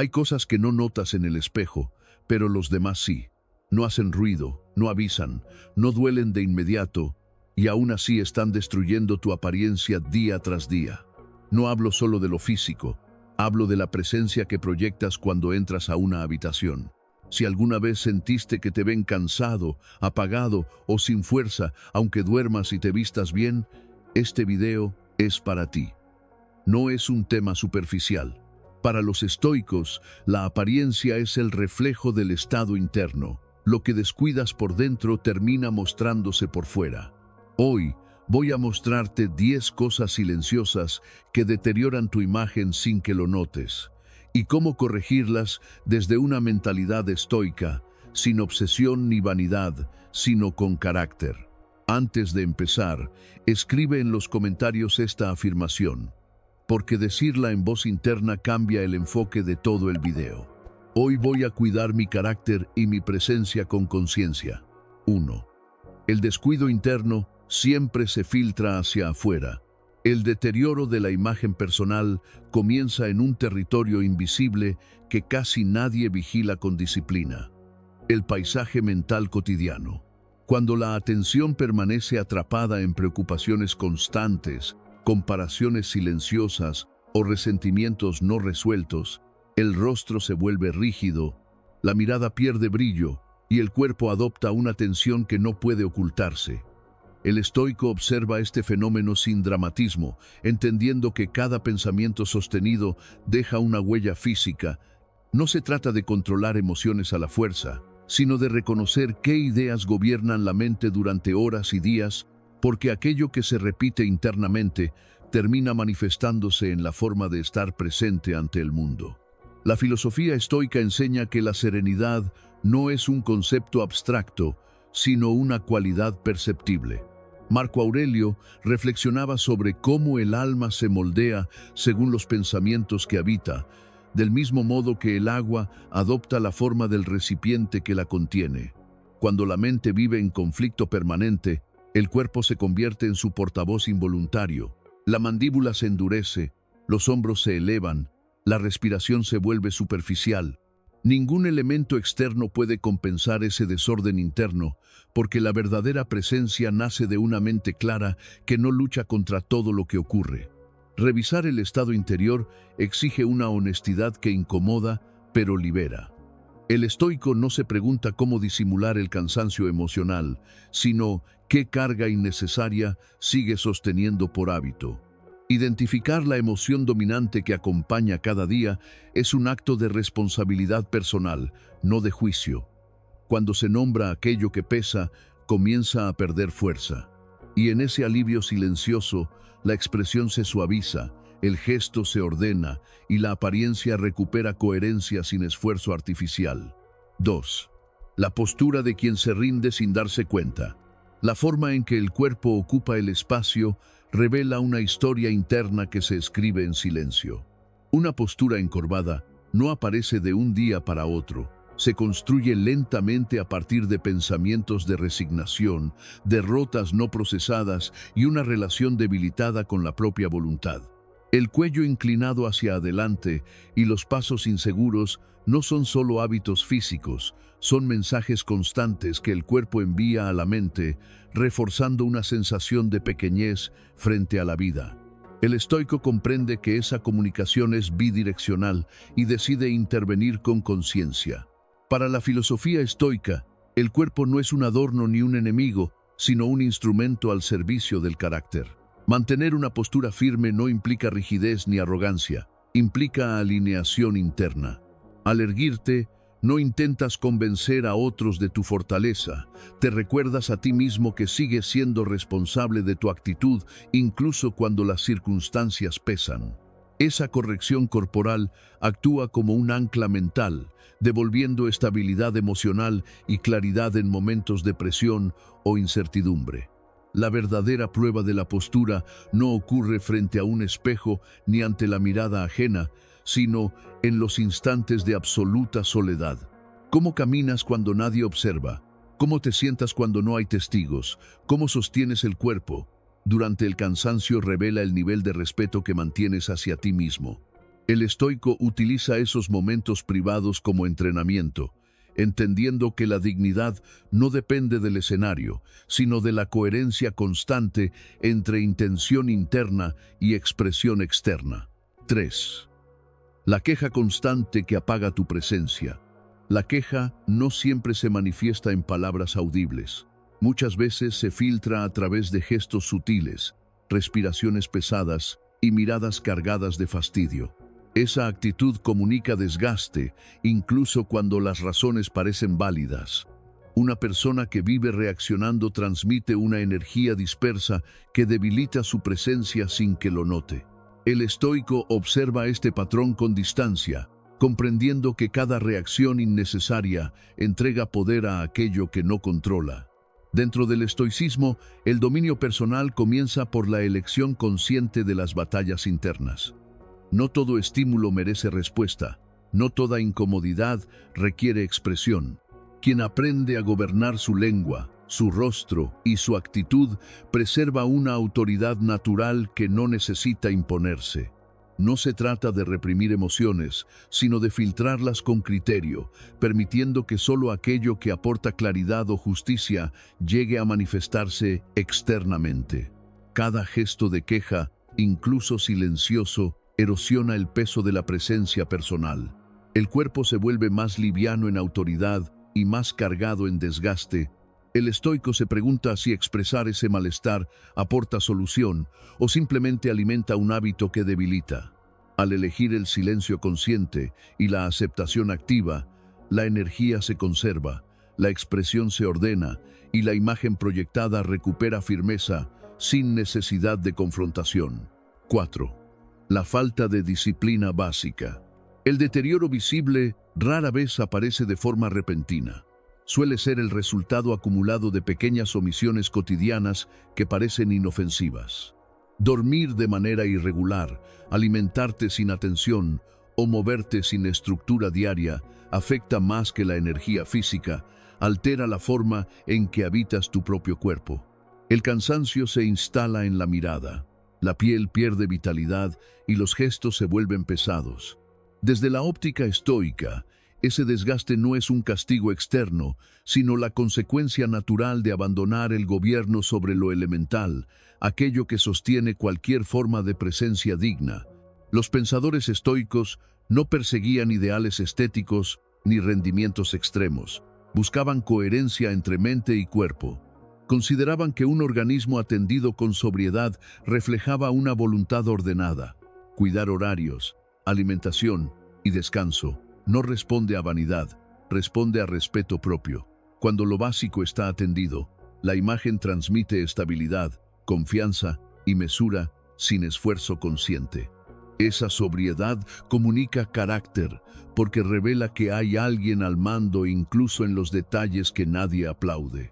Hay cosas que no notas en el espejo, pero los demás sí. No hacen ruido, no avisan, no duelen de inmediato, y aún así están destruyendo tu apariencia día tras día. No hablo solo de lo físico, hablo de la presencia que proyectas cuando entras a una habitación. Si alguna vez sentiste que te ven cansado, apagado o sin fuerza, aunque duermas y te vistas bien, este video es para ti. No es un tema superficial. Para los estoicos, la apariencia es el reflejo del estado interno. Lo que descuidas por dentro termina mostrándose por fuera. Hoy voy a mostrarte 10 cosas silenciosas que deterioran tu imagen sin que lo notes, y cómo corregirlas desde una mentalidad estoica, sin obsesión ni vanidad, sino con carácter. Antes de empezar, escribe en los comentarios esta afirmación, porque decirla en voz interna cambia el enfoque de todo el video. Hoy voy a cuidar mi carácter y mi presencia con conciencia. 1. El descuido interno siempre se filtra hacia afuera. El deterioro de la imagen personal comienza en un territorio invisible que casi nadie vigila con disciplina. El paisaje mental cotidiano. Cuando la atención permanece atrapada en preocupaciones constantes, comparaciones silenciosas o resentimientos no resueltos, el rostro se vuelve rígido, la mirada pierde brillo y el cuerpo adopta una tensión que no puede ocultarse. El estoico observa este fenómeno sin dramatismo, entendiendo que cada pensamiento sostenido deja una huella física. No se trata de controlar emociones a la fuerza, sino de reconocer qué ideas gobiernan la mente durante horas y días, porque aquello que se repite internamente termina manifestándose en la forma de estar presente ante el mundo. La filosofía estoica enseña que la serenidad no es un concepto abstracto, sino una cualidad perceptible. Marco Aurelio reflexionaba sobre cómo el alma se moldea según los pensamientos que habita, del mismo modo que el agua adopta la forma del recipiente que la contiene. Cuando la mente vive en conflicto permanente, el cuerpo se convierte en su portavoz involuntario. La mandíbula se endurece, los hombros se elevan, la respiración se vuelve superficial. Ningún elemento externo puede compensar ese desorden interno, porque la verdadera presencia nace de una mente clara que no lucha contra todo lo que ocurre. Revisar el estado interior exige una honestidad que incomoda, pero libera. El estoico no se pregunta cómo disimular el cansancio emocional, sino qué carga innecesaria sigue sosteniendo por hábito. Identificar la emoción dominante que acompaña cada día es un acto de responsabilidad personal, no de juicio. Cuando se nombra aquello que pesa, comienza a perder fuerza. Y en ese alivio silencioso, la expresión se suaviza, el gesto se ordena y la apariencia recupera coherencia sin esfuerzo artificial. 2. La postura de quien se rinde sin darse cuenta. La forma en que el cuerpo ocupa el espacio revela una historia interna que se escribe en silencio. Una postura encorvada no aparece de un día para otro. Se construye lentamente a partir de pensamientos de resignación, derrotas no procesadas y una relación debilitada con la propia voluntad. El cuello inclinado hacia adelante y los pasos inseguros no son solo hábitos físicos, son mensajes constantes que el cuerpo envía a la mente, reforzando una sensación de pequeñez frente a la vida. El estoico comprende que esa comunicación es bidireccional y decide intervenir con conciencia. Para la filosofía estoica, el cuerpo no es un adorno ni un enemigo, sino un instrumento al servicio del carácter. Mantener una postura firme no implica rigidez ni arrogancia, implica alineación interna. Al erguirte, no intentas convencer a otros de tu fortaleza, te recuerdas a ti mismo que sigues siendo responsable de tu actitud incluso cuando las circunstancias pesan. Esa corrección corporal actúa como un ancla mental, devolviendo estabilidad emocional y claridad en momentos de presión o incertidumbre. La verdadera prueba de la postura no ocurre frente a un espejo ni ante la mirada ajena, sino en los instantes de absoluta soledad. ¿Cómo caminas cuando nadie observa? ¿Cómo te sientas cuando no hay testigos? ¿Cómo sostienes el cuerpo? Durante el cansancio revela el nivel de respeto que mantienes hacia ti mismo. El estoico utiliza esos momentos privados como entrenamiento, entendiendo que la dignidad no depende del escenario, sino de la coherencia constante entre intención interna y expresión externa. 3. La queja constante que apaga tu presencia. La queja no siempre se manifiesta en palabras audibles. Muchas veces se filtra a través de gestos sutiles, respiraciones pesadas y miradas cargadas de fastidio. Esa actitud comunica desgaste, incluso cuando las razones parecen válidas. Una persona que vive reaccionando transmite una energía dispersa que debilita su presencia sin que lo note. El estoico observa este patrón con distancia, comprendiendo que cada reacción innecesaria entrega poder a aquello que no controla. Dentro del estoicismo, el dominio personal comienza por la elección consciente de las batallas internas. No todo estímulo merece respuesta, no toda incomodidad requiere expresión. Quien aprende a gobernar su lengua, su rostro y su actitud preserva una autoridad natural que no necesita imponerse. No se trata de reprimir emociones, sino de filtrarlas con criterio, permitiendo que solo aquello que aporta claridad o justicia llegue a manifestarse externamente. Cada gesto de queja, incluso silencioso, erosiona el peso de la presencia personal. El cuerpo se vuelve más liviano en autoridad y más cargado en desgaste. El estoico se pregunta si expresar ese malestar aporta solución o simplemente alimenta un hábito que debilita. Al elegir el silencio consciente y la aceptación activa, la energía se conserva, la expresión se ordena y la imagen proyectada recupera firmeza sin necesidad de confrontación. 4. La falta de disciplina básica. El deterioro visible rara vez aparece de forma repentina. Suele ser el resultado acumulado de pequeñas omisiones cotidianas que parecen inofensivas. Dormir de manera irregular, alimentarte sin atención o moverte sin estructura diaria afecta más que la energía física, altera la forma en que habitas tu propio cuerpo. El cansancio se instala en la mirada, la piel pierde vitalidad y los gestos se vuelven pesados. Desde la óptica estoica, ese desgaste no es un castigo externo, sino la consecuencia natural de abandonar el gobierno sobre lo elemental, aquello que sostiene cualquier forma de presencia digna. Los pensadores estoicos no perseguían ideales estéticos ni rendimientos extremos. Buscaban coherencia entre mente y cuerpo. Consideraban que un organismo atendido con sobriedad reflejaba una voluntad ordenada. Cuidar horarios, alimentación y descanso no responde a vanidad, responde a respeto propio. Cuando lo básico está atendido, la imagen transmite estabilidad, confianza y mesura sin esfuerzo consciente. Esa sobriedad comunica carácter porque revela que hay alguien al mando incluso en los detalles que nadie aplaude.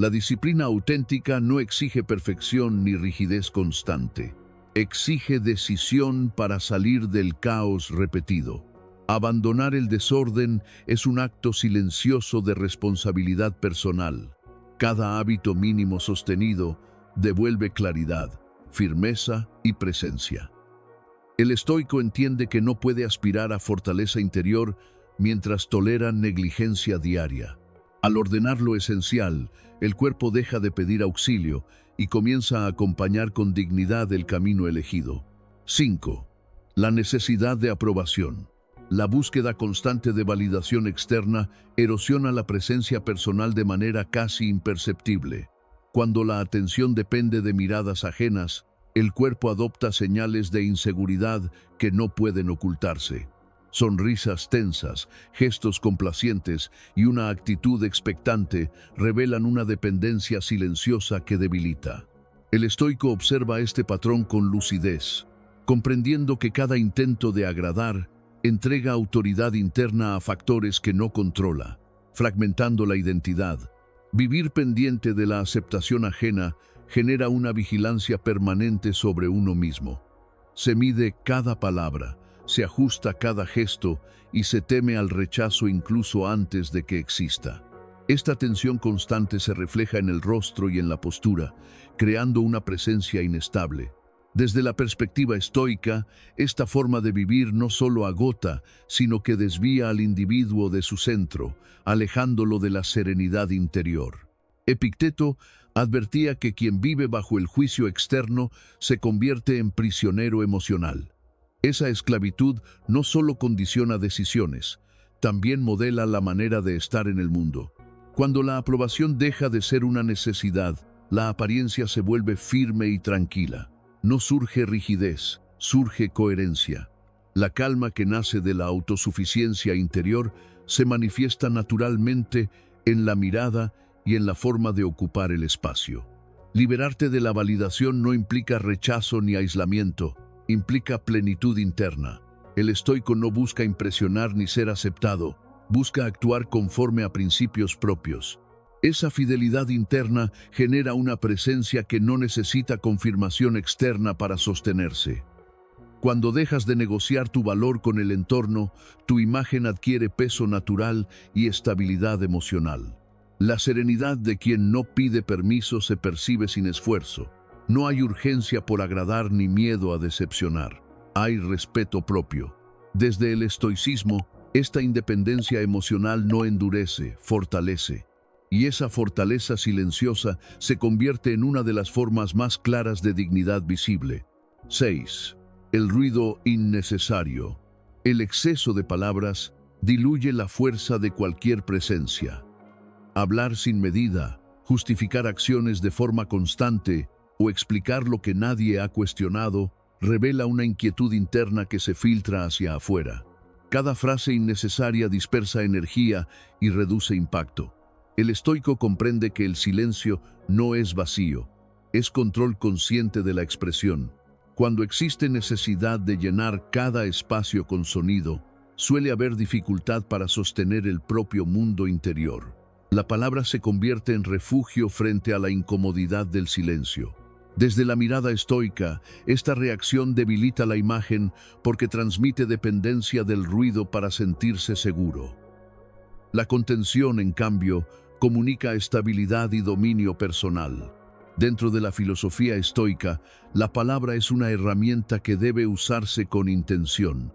La disciplina auténtica no exige perfección ni rigidez constante. Exige decisión para salir del caos repetido. Abandonar el desorden es un acto silencioso de responsabilidad personal. Cada hábito mínimo sostenido devuelve claridad, firmeza y presencia. El estoico entiende que no puede aspirar a fortaleza interior mientras tolera negligencia diaria. Al ordenar lo esencial, el cuerpo deja de pedir auxilio y comienza a acompañar con dignidad el camino elegido. 5. La necesidad de aprobación. La búsqueda constante de validación externa erosiona la presencia personal de manera casi imperceptible. Cuando la atención depende de miradas ajenas, el cuerpo adopta señales de inseguridad que no pueden ocultarse. Sonrisas tensas, gestos complacientes y una actitud expectante revelan una dependencia silenciosa que debilita. El estoico observa este patrón con lucidez, comprendiendo que cada intento de agradar entrega autoridad interna a factores que no controla, fragmentando la identidad. Vivir pendiente de la aceptación ajena genera una vigilancia permanente sobre uno mismo. Se mide cada palabra, se ajusta cada gesto y se teme al rechazo incluso antes de que exista. Esta tensión constante se refleja en el rostro y en la postura, creando una presencia inestable. Desde la perspectiva estoica, esta forma de vivir no solo agota, sino que desvía al individuo de su centro, alejándolo de la serenidad interior. Epicteto advertía que quien vive bajo el juicio externo se convierte en prisionero emocional. Esa esclavitud no solo condiciona decisiones, también modela la manera de estar en el mundo. Cuando la aprobación deja de ser una necesidad, la apariencia se vuelve firme y tranquila. No surge rigidez, surge coherencia. La calma que nace de la autosuficiencia interior se manifiesta naturalmente en la mirada y en la forma de ocupar el espacio. Liberarte de la validación no implica rechazo ni aislamiento, implica plenitud interna. El estoico no busca impresionar ni ser aceptado, busca actuar conforme a principios propios. Esa fidelidad interna genera una presencia que no necesita confirmación externa para sostenerse. Cuando dejas de negociar tu valor con el entorno, tu imagen adquiere peso natural y estabilidad emocional. La serenidad de quien no pide permiso se percibe sin esfuerzo. No hay urgencia por agradar ni miedo a decepcionar. Hay respeto propio. Desde el estoicismo, esta independencia emocional no endurece, fortalece. Y esa fortaleza silenciosa se convierte en una de las formas más claras de dignidad visible. 6. El ruido innecesario. El exceso de palabras diluye la fuerza de cualquier presencia. Hablar sin medida, justificar acciones de forma constante o explicar lo que nadie ha cuestionado revela una inquietud interna que se filtra hacia afuera. Cada frase innecesaria dispersa energía y reduce impacto. El estoico comprende que el silencio no es vacío, es control consciente de la expresión. Cuando existe necesidad de llenar cada espacio con sonido, suele haber dificultad para sostener el propio mundo interior. La palabra se convierte en refugio frente a la incomodidad del silencio. Desde la mirada estoica, esta reacción debilita la imagen porque transmite dependencia del ruido para sentirse seguro. La contención, en cambio, comunica estabilidad y dominio personal. Dentro de la filosofía estoica, la palabra es una herramienta que debe usarse con intención.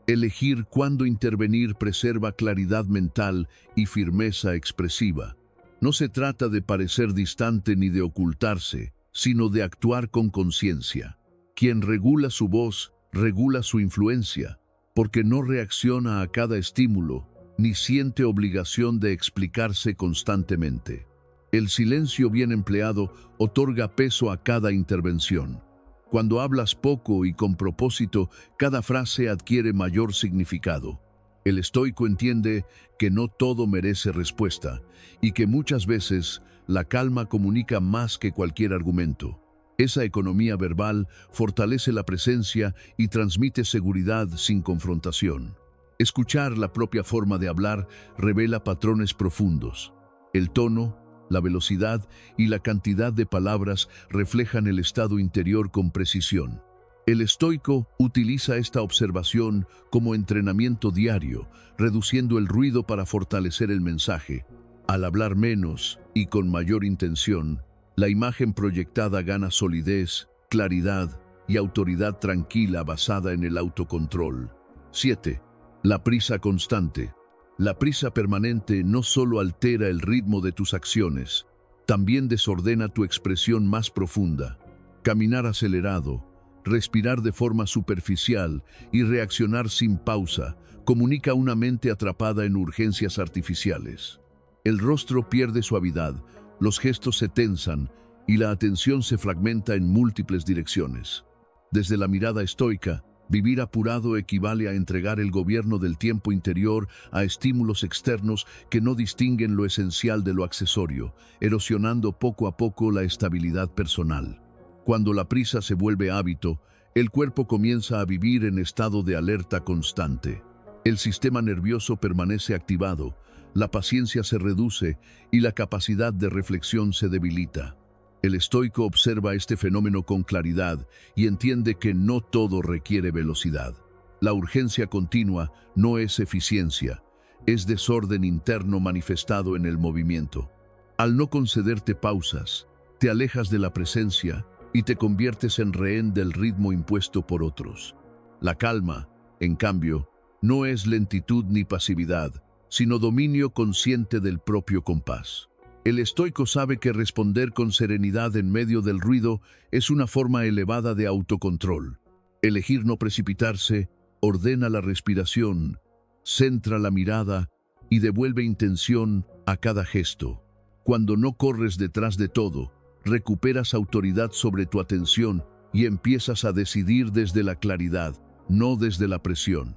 Elegir cuándo intervenir preserva claridad mental y firmeza expresiva. No se trata de parecer distante ni de ocultarse, sino de actuar con conciencia. Quien regula su voz, regula su influencia, porque no reacciona a cada estímulo, ni siente obligación de explicarse constantemente. El silencio bien empleado otorga peso a cada intervención. Cuando hablas poco y con propósito, cada frase adquiere mayor significado. El estoico entiende que no todo merece respuesta y que muchas veces la calma comunica más que cualquier argumento. Esa economía verbal fortalece la presencia y transmite seguridad sin confrontación. Escuchar la propia forma de hablar revela patrones profundos. El tono, la velocidad y la cantidad de palabras reflejan el estado interior con precisión. El estoico utiliza esta observación como entrenamiento diario, reduciendo el ruido para fortalecer el mensaje. Al hablar menos y con mayor intención, la imagen proyectada gana solidez, claridad y autoridad tranquila basada en el autocontrol. 7. La prisa constante. La prisa permanente no solo altera el ritmo de tus acciones, también desordena tu expresión más profunda. Caminar acelerado, respirar de forma superficial y reaccionar sin pausa comunica una mente atrapada en urgencias artificiales. El rostro pierde suavidad, los gestos se tensan y la atención se fragmenta en múltiples direcciones. Desde la mirada estoica, vivir apurado equivale a entregar el gobierno del tiempo interior a estímulos externos que no distinguen lo esencial de lo accesorio, erosionando poco a poco la estabilidad personal. Cuando la prisa se vuelve hábito, el cuerpo comienza a vivir en estado de alerta constante. El sistema nervioso permanece activado, la paciencia se reduce y la capacidad de reflexión se debilita. El estoico observa este fenómeno con claridad y entiende que no todo requiere velocidad. La urgencia continua no es eficiencia, es desorden interno manifestado en el movimiento. Al no concederte pausas, te alejas de la presencia y te conviertes en rehén del ritmo impuesto por otros. La calma, en cambio, no es lentitud ni pasividad, sino dominio consciente del propio compás. El estoico sabe que responder con serenidad en medio del ruido es una forma elevada de autocontrol. Elegir no precipitarse, ordena la respiración, centra la mirada y devuelve intención a cada gesto. Cuando no corres detrás de todo, recuperas autoridad sobre tu atención y empiezas a decidir desde la claridad, no desde la presión.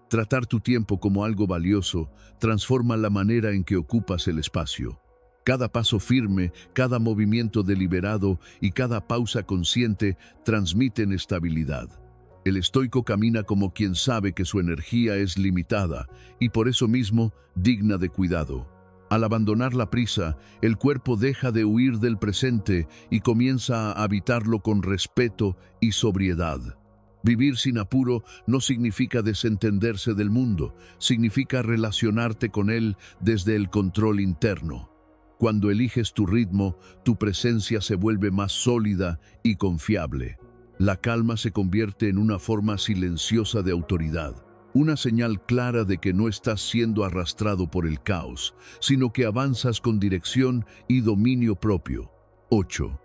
Tratar tu tiempo como algo valioso transforma la manera en que ocupas el espacio. Cada paso firme, cada movimiento deliberado y cada pausa consciente transmiten estabilidad. El estoico camina como quien sabe que su energía es limitada y por eso mismo digna de cuidado. Al abandonar la prisa, el cuerpo deja de huir del presente y comienza a habitarlo con respeto y sobriedad. Vivir sin apuro no significa desentenderse del mundo, significa relacionarte con él desde el control interno. Cuando eliges tu ritmo, tu presencia se vuelve más sólida y confiable. La calma se convierte en una forma silenciosa de autoridad, una señal clara de que no estás siendo arrastrado por el caos, sino que avanzas con dirección y dominio propio. 8.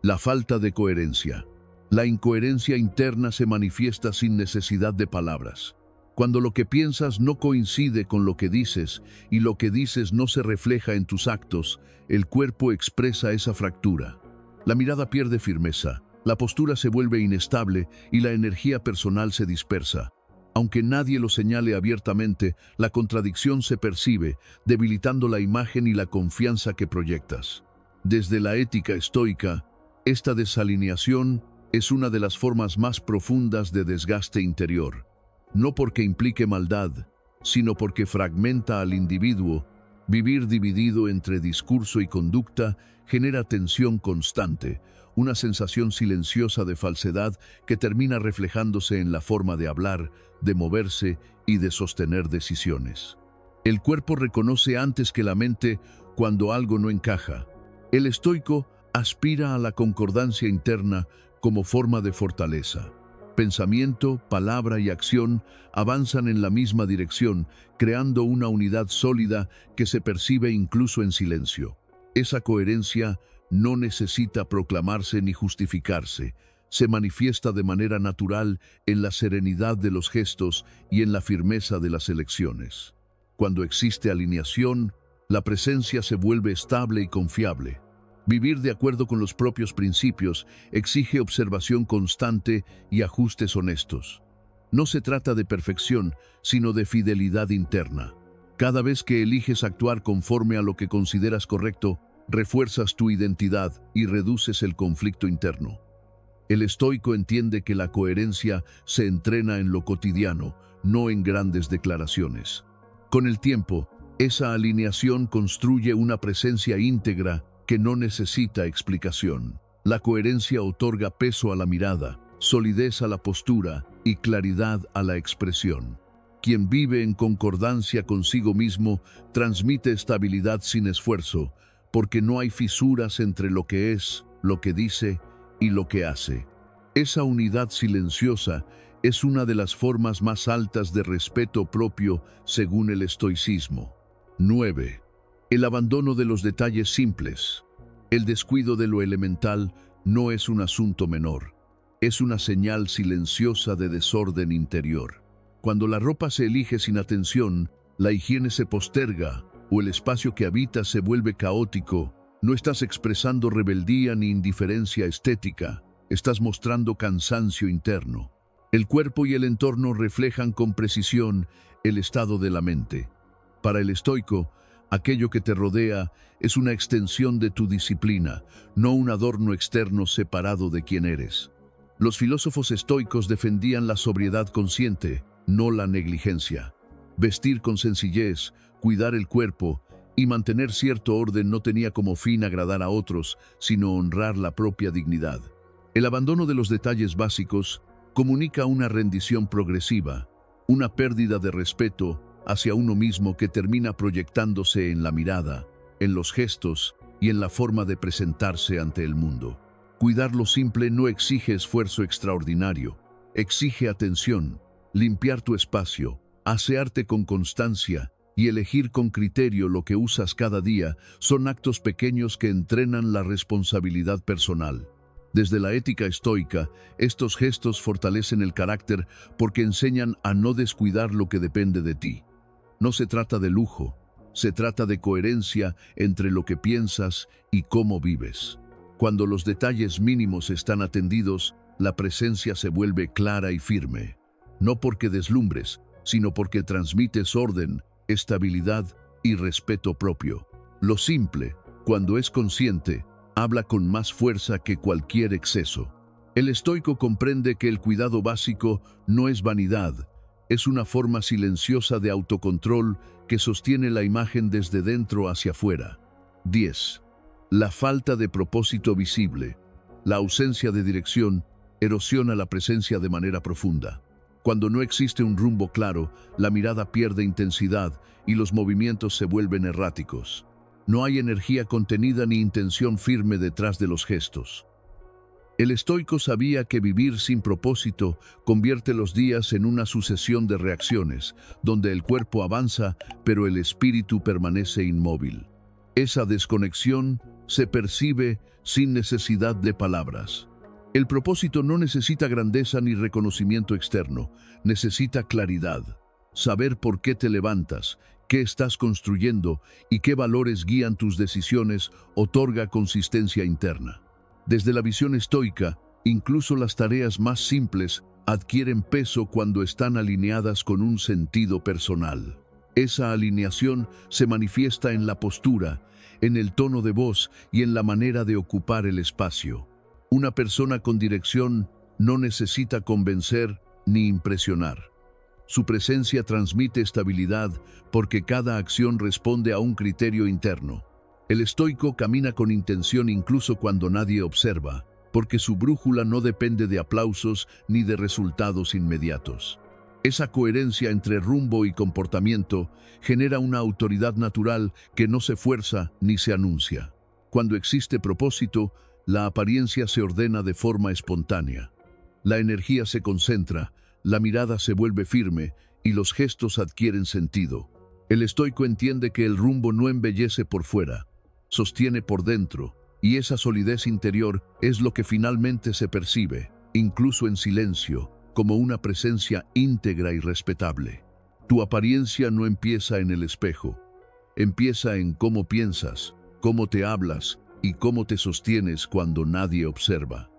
La falta de coherencia. La incoherencia interna se manifiesta sin necesidad de palabras. Cuando lo que piensas no coincide con lo que dices y lo que dices no se refleja en tus actos, el cuerpo expresa esa fractura. La mirada pierde firmeza, la postura se vuelve inestable y la energía personal se dispersa. Aunque nadie lo señale abiertamente, la contradicción se percibe, debilitando la imagen y la confianza que proyectas. Desde la ética estoica, esta desalineación es una de las formas más profundas de desgaste interior. No porque implique maldad, sino porque fragmenta al individuo. Vivir dividido entre discurso y conducta genera tensión constante, una sensación silenciosa de falsedad que termina reflejándose en la forma de hablar, de moverse y de sostener decisiones. El cuerpo reconoce antes que la mente cuando algo no encaja. El estoico aspira a la concordancia interna como forma de fortaleza. Pensamiento, palabra y acción avanzan en la misma dirección, creando una unidad sólida que se percibe incluso en silencio. Esa coherencia no necesita proclamarse ni justificarse, se manifiesta de manera natural en la serenidad de los gestos y en la firmeza de las elecciones. Cuando existe alineación, la presencia se vuelve estable y confiable. Vivir de acuerdo con los propios principios exige observación constante y ajustes honestos. No se trata de perfección, sino de fidelidad interna. Cada vez que eliges actuar conforme a lo que consideras correcto, refuerzas tu identidad y reduces el conflicto interno. El estoico entiende que la coherencia se entrena en lo cotidiano, no en grandes declaraciones. Con el tiempo, esa alineación construye una presencia íntegra que no necesita explicación. La coherencia otorga peso a la mirada, solidez a la postura y claridad a la expresión. Quien vive en concordancia consigo mismo transmite estabilidad sin esfuerzo, porque no hay fisuras entre lo que es, lo que dice y lo que hace. Esa unidad silenciosa es una de las formas más altas de respeto propio según el estoicismo. 9. El abandono de los detalles simples. El descuido de lo elemental no es un asunto menor. Es una señal silenciosa de desorden interior. Cuando la ropa se elige sin atención, la higiene se posterga o el espacio que habitas se vuelve caótico, no estás expresando rebeldía ni indiferencia estética, estás mostrando cansancio interno. El cuerpo y el entorno reflejan con precisión el estado de la mente. Para el estoico, aquello que te rodea es una extensión de tu disciplina, no un adorno externo separado de quién eres. Los filósofos estoicos defendían la sobriedad consciente, no la negligencia. Vestir con sencillez, cuidar el cuerpo y mantener cierto orden no tenía como fin agradar a otros, sino honrar la propia dignidad. El abandono de los detalles básicos comunica una rendición progresiva, una pérdida de respeto hacia uno mismo que termina proyectándose en la mirada, en los gestos y en la forma de presentarse ante el mundo. Cuidar lo simple no exige esfuerzo extraordinario, exige atención, limpiar tu espacio, asearte con constancia y elegir con criterio lo que usas cada día son actos pequeños que entrenan la responsabilidad personal. Desde la ética estoica, estos gestos fortalecen el carácter porque enseñan a no descuidar lo que depende de ti. No se trata de lujo, se trata de coherencia entre lo que piensas y cómo vives. Cuando los detalles mínimos están atendidos, la presencia se vuelve clara y firme. No porque deslumbres, sino porque transmites orden, estabilidad y respeto propio. Lo simple, cuando es consciente, habla con más fuerza que cualquier exceso. El estoico comprende que el cuidado básico no es vanidad, es una forma silenciosa de autocontrol que sostiene la imagen desde dentro hacia afuera. 10. La falta de propósito visible, la ausencia de dirección, erosiona la presencia de manera profunda. Cuando no existe un rumbo claro, la mirada pierde intensidad y los movimientos se vuelven erráticos. No hay energía contenida ni intención firme detrás de los gestos. El estoico sabía que vivir sin propósito convierte los días en una sucesión de reacciones, donde el cuerpo avanza, pero el espíritu permanece inmóvil. Esa desconexión se percibe sin necesidad de palabras. El propósito no necesita grandeza ni reconocimiento externo, necesita claridad. Saber por qué te levantas, qué estás construyendo y qué valores guían tus decisiones otorga consistencia interna. Desde la visión estoica, incluso las tareas más simples adquieren peso cuando están alineadas con un sentido personal. Esa alineación se manifiesta en la postura, en el tono de voz y en la manera de ocupar el espacio. Una persona con dirección no necesita convencer ni impresionar. Su presencia transmite estabilidad porque cada acción responde a un criterio interno. El estoico camina con intención incluso cuando nadie observa, porque su brújula no depende de aplausos ni de resultados inmediatos. Esa coherencia entre rumbo y comportamiento genera una autoridad natural que no se fuerza ni se anuncia. Cuando existe propósito, la apariencia se ordena de forma espontánea. La energía se concentra, la mirada se vuelve firme y los gestos adquieren sentido. El estoico entiende que el rumbo no embellece por fuera, sostiene por dentro, y esa solidez interior es lo que finalmente se percibe, incluso en silencio, como una presencia íntegra y respetable. Tu apariencia no empieza en el espejo, empieza en cómo piensas, cómo te hablas y cómo te sostienes cuando nadie observa.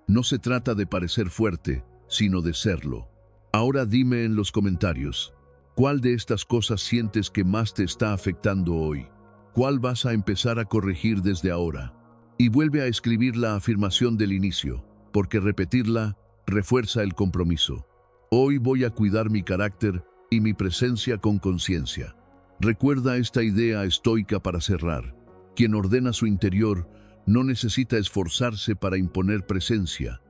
No se trata de parecer fuerte, sino de serlo. Ahora dime en los comentarios, ¿cuál de estas cosas sientes que más te está afectando hoy? ¿Cuál vas a empezar a corregir desde ahora? Y vuelve a escribir la afirmación del inicio, porque repetirla refuerza el compromiso. Hoy voy a cuidar mi carácter y mi presencia con conciencia. Recuerda esta idea estoica para cerrar. Quien ordena su interior no necesita esforzarse para imponer presencia,